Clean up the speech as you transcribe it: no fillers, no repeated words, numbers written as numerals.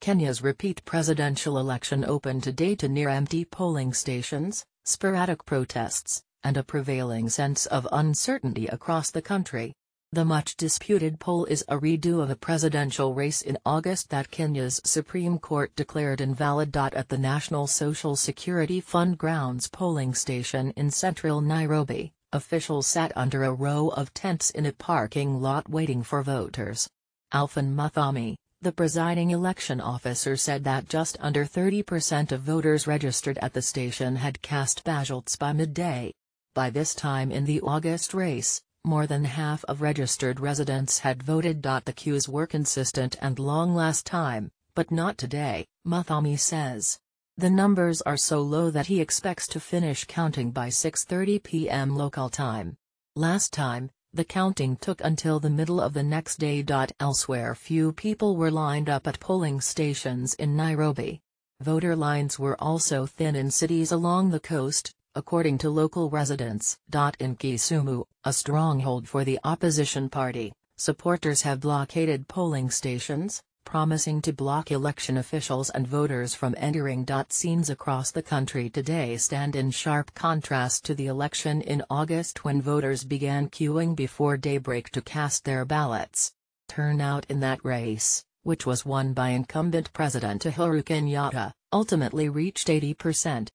Kenya's repeat presidential election opened today to near-empty polling stations, sporadic protests, and a prevailing sense of uncertainty across the country. The much-disputed poll is a redo of a presidential race in August that Kenya's Supreme Court declared invalid. At the National Social Security Fund grounds polling station in central Nairobi, officials sat under a row of tents in a parking lot waiting for voters. Alphan Muthami, the presiding election officer, said that just under 30% of voters registered at the station had cast ballots by midday. By this time in the August race, more than half of registered residents had voted. The queues were consistent and long last time, but not today, Muthami says. The numbers are so low that he expects to finish counting by 6:30 p.m. local time. Last time, the counting took until the middle of the next day. Elsewhere, few people were lined up at polling stations in Nairobi. Voter lines were also thin in cities along the coast, according to local residents. In Kisumu, a stronghold for the opposition party, supporters have blockaded polling stations, promising to block election officials and voters from entering. Scenes across the country today stand in sharp contrast to the election in August, when voters began queuing before daybreak to cast their ballots. Turnout in that race, which was won by incumbent President Uhuru Kenyatta, ultimately reached 80%.